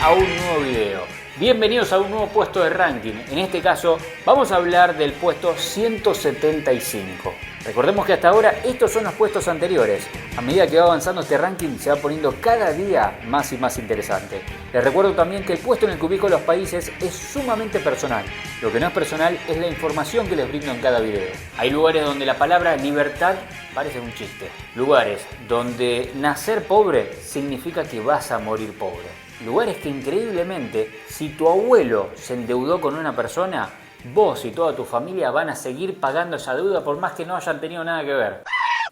a un nuevo video. Bienvenidos a un nuevo puesto de ranking. En este caso vamos a hablar del puesto 175. Recordemos que hasta ahora estos son los puestos anteriores. A medida que va avanzando este ranking se va poniendo cada día más y más interesante. Les recuerdo también que el puesto en el que ubico los países es sumamente personal. Lo que no es personal es la información que les brindo en cada video. Hay lugares donde la palabra libertad parece un chiste. Lugares donde nacer pobre significa que vas a morir pobre. Lugares que increíblemente, si tu abuelo se endeudó con una persona, vos y toda tu familia van a seguir pagando esa deuda por más que no hayan tenido nada que ver.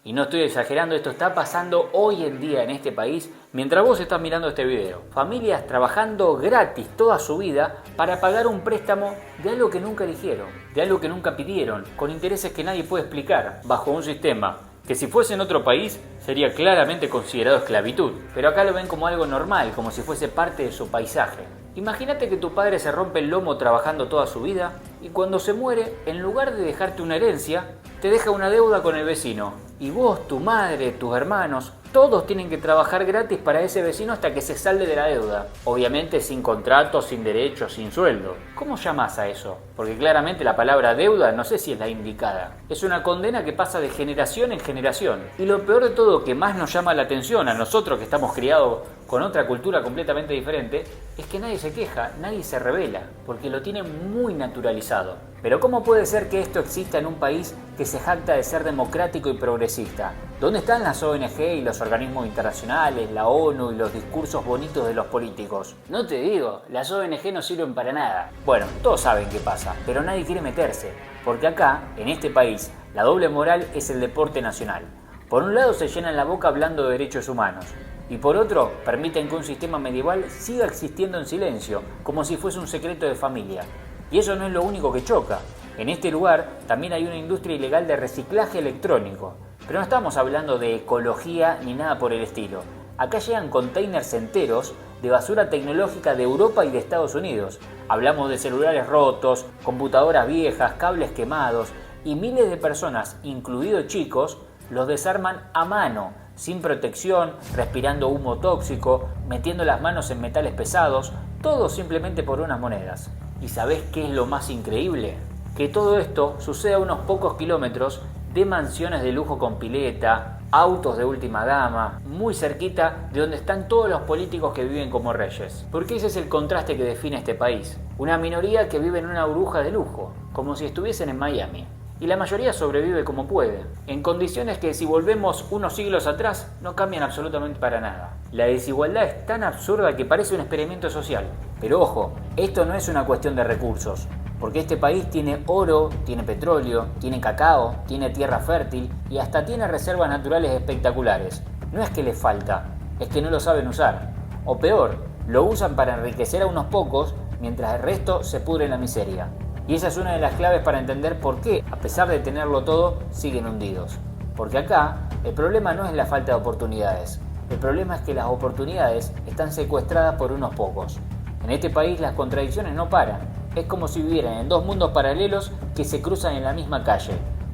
Y no estoy exagerando, esto está pasando hoy en día en este país mientras vos estás mirando este video. Familias trabajando gratis toda su vida para pagar un préstamo de algo que nunca eligieron, de algo que nunca pidieron, con intereses que nadie puede explicar, bajo un sistema que si fuese en otro país sería claramente considerado esclavitud. Pero acá lo ven como algo normal, como si fuese parte de su paisaje. Imagínate que tu padre se rompe el lomo trabajando toda su vida y cuando se muere, en lugar de dejarte una herencia, te deja una deuda con el vecino. Y vos, tu madre, tus hermanos, todos tienen que trabajar gratis para ese vecino hasta que se salde de la deuda. Obviamente sin contrato, sin derechos, sin sueldo. ¿Cómo llamás a eso? Porque claramente la palabra deuda no sé si es la indicada. Es una condena que pasa de generación en generación. Y lo peor de todo, que más nos llama la atención a nosotros que estamos criados con otra cultura completamente diferente, es que nadie se queja, nadie se rebela, porque lo tienen muy naturalizado. Pero ¿cómo puede ser que esto exista en un país que se jacta de ser democrático y progresista? ¿Dónde están las ONG y los organismos internacionales, la ONU y los discursos bonitos de los políticos? No te digo, las ONG no sirven para nada. Bueno, todos saben qué pasa, pero nadie quiere meterse, porque acá, en este país, la doble moral es el deporte nacional. Por un lado se llenan la boca hablando de derechos humanos, y por otro permiten que un sistema medieval siga existiendo en silencio, como si fuese un secreto de familia. Y eso no es lo único que choca. En este lugar también hay una industria ilegal de reciclaje electrónico. Pero no estamos hablando de ecología ni nada por el estilo. Acá llegan containers enteros de basura tecnológica de Europa y de Estados Unidos. Hablamos de celulares rotos, computadoras viejas, cables quemados y miles de personas, incluidos chicos, los desarman a mano, sin protección, respirando humo tóxico, metiendo las manos en metales pesados, todo simplemente por unas monedas. ¿Y sabés qué es lo más increíble? Que todo esto sucede a unos pocos kilómetros de mansiones de lujo con pileta, autos de última gama, muy cerquita de donde están todos los políticos que viven como reyes. Porque ese es el contraste que define este país. Una minoría que vive en una burbuja de lujo, como si estuviesen en Miami. Y la mayoría sobrevive como puede, en condiciones que si volvemos unos siglos atrás no cambian absolutamente para nada. La desigualdad es tan absurda que parece un experimento social. Pero ojo, esto no es una cuestión de recursos, porque este país tiene oro, tiene petróleo, tiene cacao, tiene tierra fértil y hasta tiene reservas naturales espectaculares. No es que les falta, es que no lo saben usar. O peor, lo usan para enriquecer a unos pocos mientras el resto se pudre en la miseria. Y esa es una de las claves para entender por qué, a pesar de tenerlo todo, siguen hundidos. Porque acá, el problema no es la falta de oportunidades. El problema es que las oportunidades están secuestradas por unos pocos. En este país las contradicciones no paran. Es como si vivieran en dos mundos paralelos que se cruzan en la misma calle.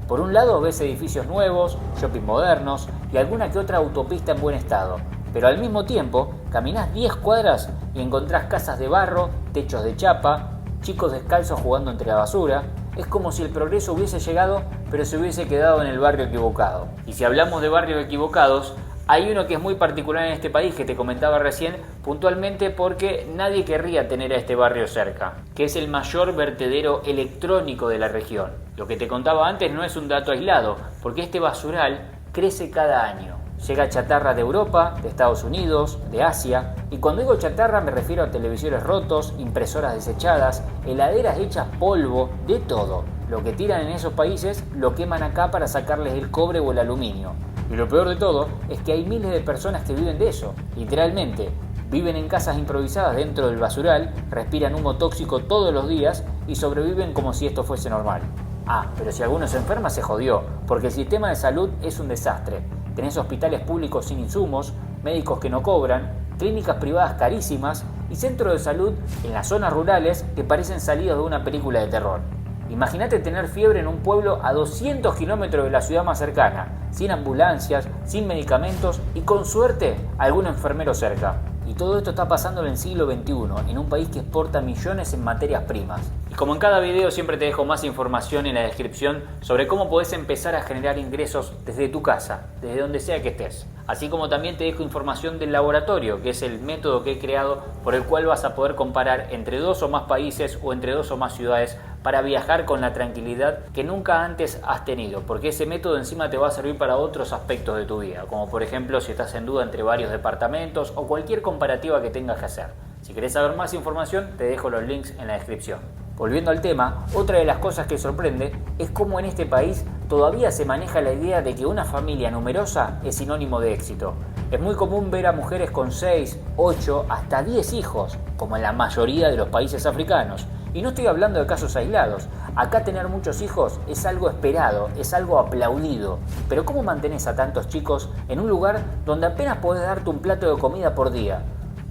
Por un lado ves edificios nuevos, shopping modernos y alguna que otra autopista en buen estado. Pero al mismo tiempo, caminás 10 cuadras y encontrás casas de barro, techos de chapa, chicos descalzos jugando entre la basura. Es como si el progreso hubiese llegado, pero se hubiese quedado en el barrio equivocado. Y si hablamos de barrios equivocados, hay uno que es muy particular en este país, que te comentaba recién, puntualmente porque nadie querría tener a este barrio cerca, que es el mayor vertedero electrónico de la región. Lo que te contaba antes no es un dato aislado, porque este basural crece cada año. Llega chatarra de Europa, de Estados Unidos, de Asia. Y cuando digo chatarra me refiero a televisores rotos, impresoras desechadas, heladeras hechas polvo, de todo. Lo que tiran en esos países lo queman acá para sacarles el cobre o el aluminio. Y lo peor de todo es que hay miles de personas que viven de eso. Literalmente, viven en casas improvisadas dentro del basural, respiran humo tóxico todos los días y sobreviven como si esto fuese normal. Ah, pero si alguno se enferma se jodió, porque el sistema de salud es un desastre. Tenés hospitales públicos sin insumos, médicos que no cobran, clínicas privadas carísimas y centros de salud en las zonas rurales que parecen salidos de una película de terror. Imagínate tener fiebre en un pueblo a 200 kilómetros de la ciudad más cercana, sin ambulancias, sin medicamentos y con suerte algún enfermero cerca. Y todo esto está pasando en el siglo XXI, en un país que exporta millones en materias primas. Y como en cada video siempre te dejo más información en la descripción sobre cómo podés empezar a generar ingresos desde tu casa, desde donde sea que estés. Así como también te dejo información del laboratorio, que es el método que he creado por el cual vas a poder comparar entre 2 o más países o entre 2 o más ciudades para viajar con la tranquilidad que nunca antes has tenido, porque ese método encima te va a servir para otros aspectos de tu vida, como por ejemplo si estás en duda entre varios departamentos o cualquier comparativa que tengas que hacer. Si querés saber más información, te dejo los links en la descripción. Volviendo al tema, otra de las cosas que sorprende es cómo en este país todavía se maneja la idea de que una familia numerosa es sinónimo de éxito. Es muy común ver a mujeres con 6, 8, hasta 10 hijos, como en la mayoría de los países africanos. Y no estoy hablando de casos aislados. Acá tener muchos hijos es algo esperado, es algo aplaudido. Pero ¿cómo mantenés a tantos chicos en un lugar donde apenas podés darte un plato de comida por día?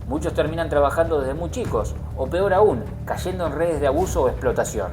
Muchos terminan trabajando desde muy chicos, o peor aún, cayendo en redes de abuso o explotación.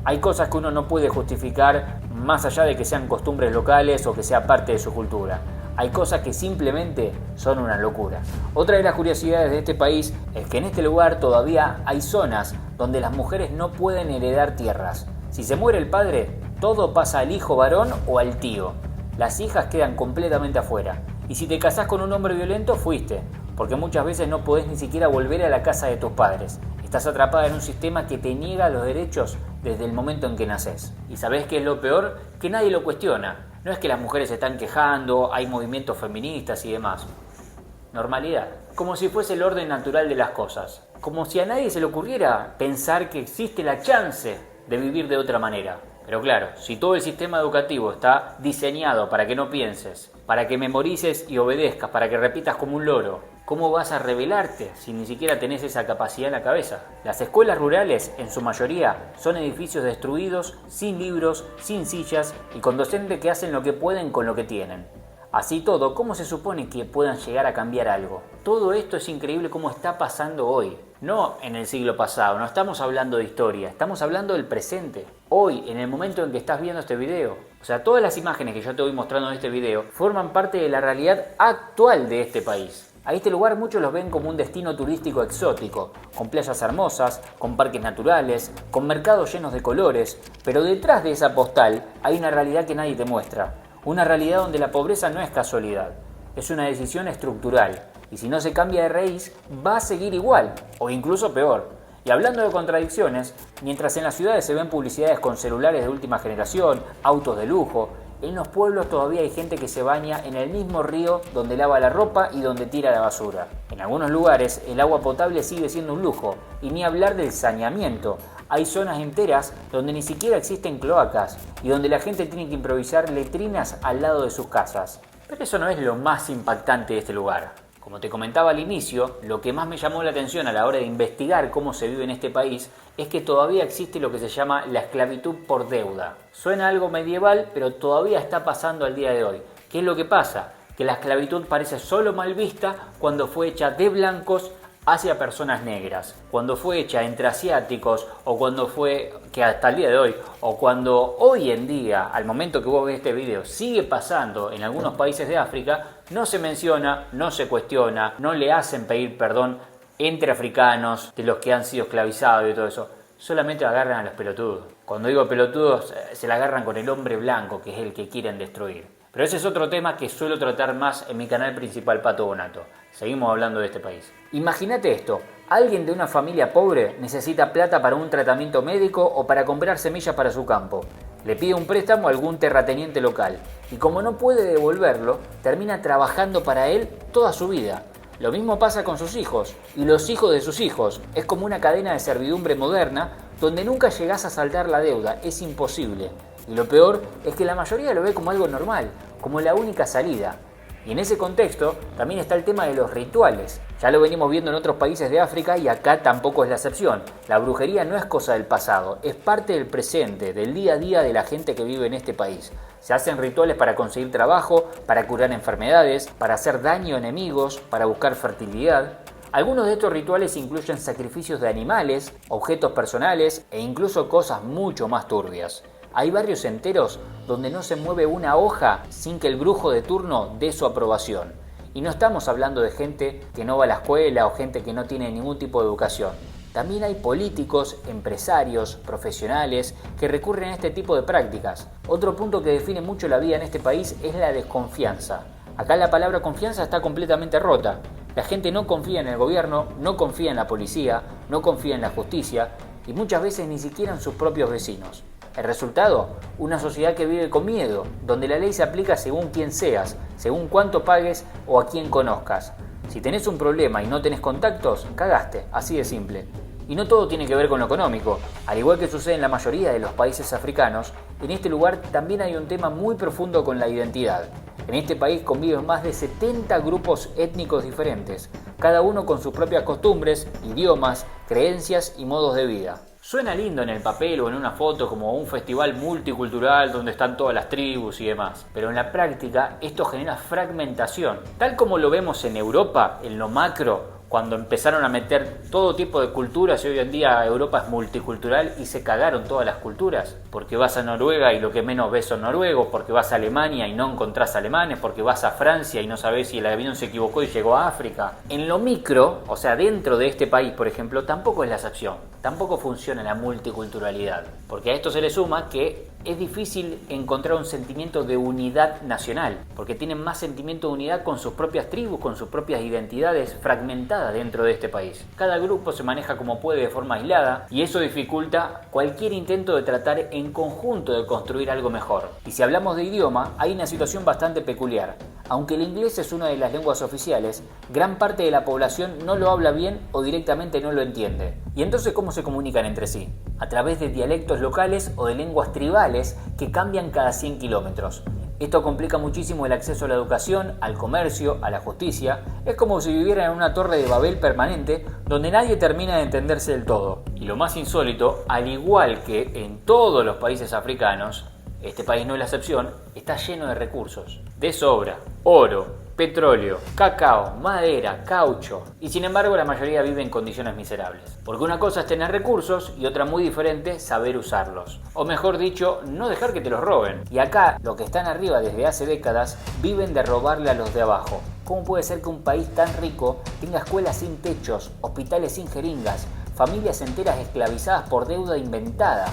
Hay cosas que uno no puede justificar más allá de que sean costumbres locales o que sea parte de su cultura. Hay cosas que simplemente son una locura. Otra de las curiosidades de este país es que en este lugar todavía hay zonas donde las mujeres no pueden heredar tierras. Si se muere el padre, todo pasa al hijo varón o al tío. Las hijas quedan completamente afuera. Y si te casás con un hombre violento, fuiste. Porque muchas veces no podés ni siquiera volver a la casa de tus padres. Estás atrapada en un sistema que te niega los derechos desde el momento en que nacés. ¿Y sabés qué es lo peor? Que nadie lo cuestiona. No es que las mujeres se están quejando, hay movimientos feministas y demás. Normalidad. Como si fuese el orden natural de las cosas. Como si a nadie se le ocurriera pensar que existe la chance de vivir de otra manera. Pero claro, si todo el sistema educativo está diseñado para que no pienses, para que memorices y obedezcas, para que repitas como un loro, ¿cómo vas a rebelarte si ni siquiera tenés esa capacidad en la cabeza? Las escuelas rurales, en su mayoría, son edificios destruidos, sin libros, sin sillas y con docentes que hacen lo que pueden con lo que tienen. Así todo, ¿cómo se supone que puedan llegar a cambiar algo? Todo esto es increíble cómo está pasando hoy. No en el siglo pasado, no estamos hablando de historia, estamos hablando del presente. Hoy, en el momento en que estás viendo este video. O sea, todas las imágenes que yo te voy mostrando en este video forman parte de la realidad actual de este país. A este lugar muchos los ven como un destino turístico exótico, con playas hermosas, con parques naturales, con mercados llenos de colores, pero detrás de esa postal hay una realidad que nadie te muestra. Una realidad donde la pobreza no es casualidad, es una decisión estructural. Y si no se cambia de raíz, va a seguir igual, o incluso peor. Y hablando de contradicciones, mientras en las ciudades se ven publicidades con celulares de última generación, autos de lujo, en los pueblos todavía hay gente que se baña en el mismo río donde lava la ropa y donde tira la basura. En algunos lugares el agua potable sigue siendo un lujo, y ni hablar del saneamiento. Hay zonas enteras donde ni siquiera existen cloacas y donde la gente tiene que improvisar letrinas al lado de sus casas. Pero eso no es lo más impactante de este lugar. Como te comentaba al inicio, lo que más me llamó la atención a la hora de investigar cómo se vive en este país es que todavía existe lo que se llama la esclavitud por deuda. Suena algo medieval, pero todavía está pasando al día de hoy. ¿Qué es lo que pasa? Que la esclavitud parece solo mal vista cuando fue hecha de blancos hacia personas negras, cuando fue hecha entre asiáticos o cuando fue, que hasta el día de hoy, o cuando hoy en día, al momento que vos ves este video, sigue pasando en algunos países de África, no se menciona, no se cuestiona, no le hacen pedir perdón entre africanos, de los que han sido esclavizados y todo eso, solamente agarran a los pelotudos. Cuando digo pelotudos, se la agarran con el hombre blanco, que es el que quieren destruir. Pero ese es otro tema que suelo tratar más en mi canal principal, Pato Bonato. Seguimos hablando de este país. Imagínate esto, alguien de una familia pobre necesita plata para un tratamiento médico o para comprar semillas para su campo. Le pide un préstamo a algún terrateniente local y como no puede devolverlo, termina trabajando para él toda su vida. Lo mismo pasa con sus hijos y los hijos de sus hijos. Es como una cadena de servidumbre moderna donde nunca llegás a saldar la deuda, es imposible. Y lo peor es que la mayoría lo ve como algo normal, como la única salida. Y en ese contexto también está el tema de los rituales. Ya lo venimos viendo en otros países de África y acá tampoco es la excepción. La brujería no es cosa del pasado, es parte del presente, del día a día de la gente que vive en este país. Se hacen rituales para conseguir trabajo, para curar enfermedades, para hacer daño a enemigos, para buscar fertilidad. Algunos de estos rituales incluyen sacrificios de animales, objetos personales e incluso cosas mucho más turbias. Hay barrios enteros donde no se mueve una hoja sin que el brujo de turno dé su aprobación. Y no estamos hablando de gente que no va a la escuela o gente que no tiene ningún tipo de educación. También hay políticos, empresarios, profesionales que recurren a este tipo de prácticas. Otro punto que define mucho la vida en este país es la desconfianza. Acá la palabra confianza está completamente rota. La gente no confía en el gobierno, no confía en la policía, no confía en la justicia y muchas veces ni siquiera en sus propios vecinos. El resultado, una sociedad que vive con miedo, donde la ley se aplica según quién seas, según cuánto pagues o a quién conozcas. Si tenés un problema y no tenés contactos, cagaste, así de simple. Y no todo tiene que ver con lo económico. Al igual que sucede en la mayoría de los países africanos, en este lugar también hay un tema muy profundo con la identidad. En este país conviven más de 70 grupos étnicos diferentes, cada uno con sus propias costumbres, idiomas, creencias y modos de vida. Suena lindo en el papel o en una foto como un festival multicultural donde están todas las tribus y demás, pero en la práctica esto genera fragmentación, tal como lo vemos en Europa, en lo macro, cuando empezaron a meter todo tipo de culturas y hoy en día Europa es multicultural y se cagaron todas las culturas, porque vas a Noruega y lo que menos ves son noruegos, porque vas a Alemania y no encontrás alemanes, porque vas a Francia y no sabés si el avión se equivocó y llegó a África. En lo micro, o sea dentro de este país por ejemplo, tampoco es la excepción, tampoco funciona la multiculturalidad, porque a esto se le suma que es difícil encontrar un sentimiento de unidad nacional, porque tienen más sentimiento de unidad con sus propias tribus, con sus propias identidades fragmentadas dentro de este país. Cada grupo se maneja como puede de forma aislada y eso dificulta cualquier intento de tratar en conjunto de construir algo mejor. Y si hablamos de idioma, hay una situación bastante peculiar. Aunque el inglés es una de las lenguas oficiales, gran parte de la población no lo habla bien o directamente no lo entiende. ¿Y entonces cómo se comunican entre sí? A través de dialectos locales o de lenguas tribales que cambian cada 100 kilómetros. Esto complica muchísimo el acceso a la educación, al comercio, a la justicia. Es como si vivieran en una torre de Babel permanente donde nadie termina de entenderse del todo. Y lo más insólito, al igual que en todos los países africanos, este país no es la excepción, está lleno de recursos, de sobra, oro, petróleo, cacao, madera, caucho, y sin embargo la mayoría vive en condiciones miserables. Porque una cosa es tener recursos y otra muy diferente, saber usarlos. O mejor dicho, no dejar que te los roben. Y acá, los que están arriba desde hace décadas, viven de robarle a los de abajo. ¿Cómo puede ser que un país tan rico tenga escuelas sin techos, hospitales sin jeringas, familias enteras esclavizadas por deuda inventada?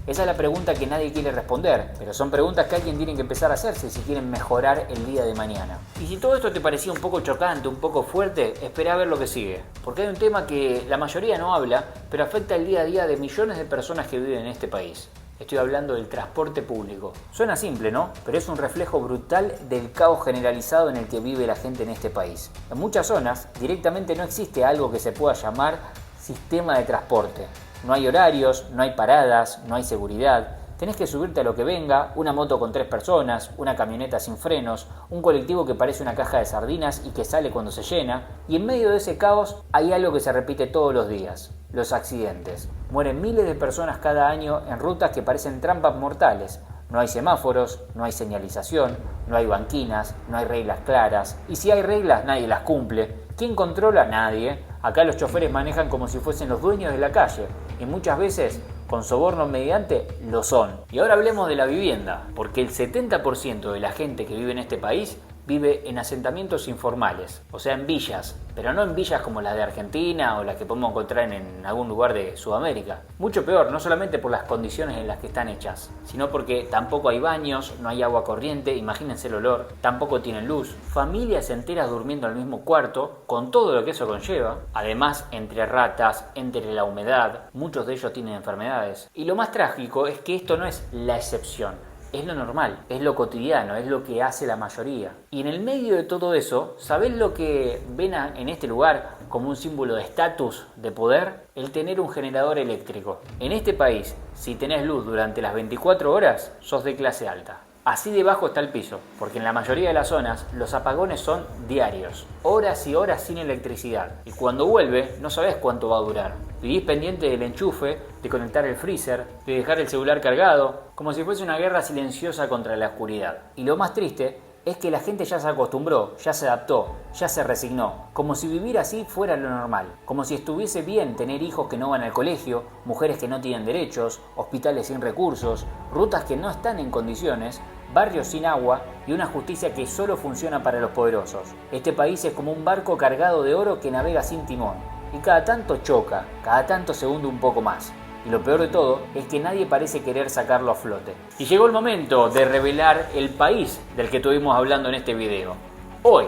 Esa es la pregunta que nadie quiere responder, pero son preguntas que alguien tiene que empezar a hacerse si quieren mejorar el día de mañana. Y si todo esto te parecía un poco chocante, un poco fuerte, espera a ver lo que sigue. Porque hay un tema que la mayoría no habla, pero afecta el día a día de millones de personas que viven en este país. Estoy hablando del transporte público. Suena simple, ¿no? Pero es un reflejo brutal del caos generalizado en el que vive la gente en este país. En muchas zonas, directamente no existe algo que se pueda llamar sistema de transporte. No hay horarios, no hay paradas, no hay seguridad. Tenés que subirte a lo que venga, una moto con 3 personas, una camioneta sin frenos, un colectivo que parece una caja de sardinas y que sale cuando se llena. Y en medio de ese caos hay algo que se repite todos los días: los accidentes. Mueren miles de personas cada año en rutas que parecen trampas mortales. No hay semáforos, no hay señalización, no hay banquinas, no hay reglas claras. Y si hay reglas, nadie las cumple. ¿Quién controla? Nadie. Acá los choferes manejan como si fuesen los dueños de la calle. Y muchas veces, con sobornos mediante, lo son. Y ahora hablemos de la vivienda, porque el 70% de la gente que vive en este país vive en asentamientos informales, o sea en villas, pero no en villas como las de Argentina o las que podemos encontrar en algún lugar de Sudamérica. Mucho peor, no solamente por las condiciones en las que están hechas, sino porque tampoco hay baños, no hay agua corriente, imagínense el olor, tampoco tienen luz, familias enteras durmiendo en el mismo cuarto, con todo lo que eso conlleva. Además, entre ratas, entre la humedad, muchos de ellos tienen enfermedades. Y lo más trágico es que esto no es la excepción. Es lo normal, es lo cotidiano, es lo que hace la mayoría. Y en el medio de todo eso, ¿sabés lo que ven en este lugar como un símbolo de estatus, de poder? El tener un generador eléctrico. En este país, si tenés luz durante las 24 horas, sos de clase alta. Así de bajo está el piso, porque en la mayoría de las zonas los apagones son diarios, horas y horas sin electricidad. Y cuando vuelve, no sabés cuánto va a durar. Vivís pendiente del enchufe, de conectar el freezer, de dejar el celular cargado, como si fuese una guerra silenciosa contra la oscuridad. Y lo más triste es que la gente ya se acostumbró, ya se adaptó, ya se resignó, como si vivir así fuera lo normal, como si estuviese bien tener hijos que no van al colegio, mujeres que no tienen derechos, hospitales sin recursos, rutas que no están en condiciones, barrios sin agua y una justicia que solo funciona para los poderosos. Este país es como un barco cargado de oro que navega sin timón y cada tanto choca, cada tanto se hunde un poco más. Y lo peor de todo es que nadie parece querer sacarlo a flote. Y llegó el momento de revelar el país del que estuvimos hablando en este video. Hoy,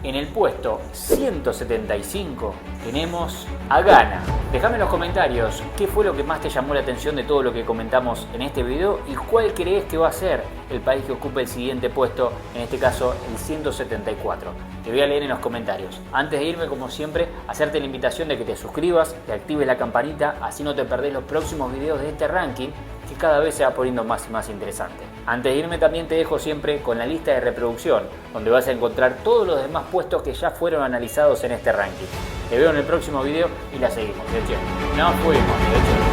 en el puesto 175, tenemos a Ghana. Déjame en los comentarios qué fue lo que más te llamó la atención de todo lo que comentamos en este video y cuál crees que va a ser el país que ocupe el siguiente puesto, en este caso el 174. Te voy a leer en los comentarios. Antes de irme, como siempre, hacerte la invitación de que te suscribas, que actives la campanita, así no te perdés los próximos videos de este ranking que cada vez se va poniendo más y más interesante. Antes de irme también te dejo siempre con la lista de reproducción, donde vas a encontrar todos los demás puestos que ya fueron analizados en este ranking. Te veo en el próximo video y la seguimos. De hecho, nos fuimos.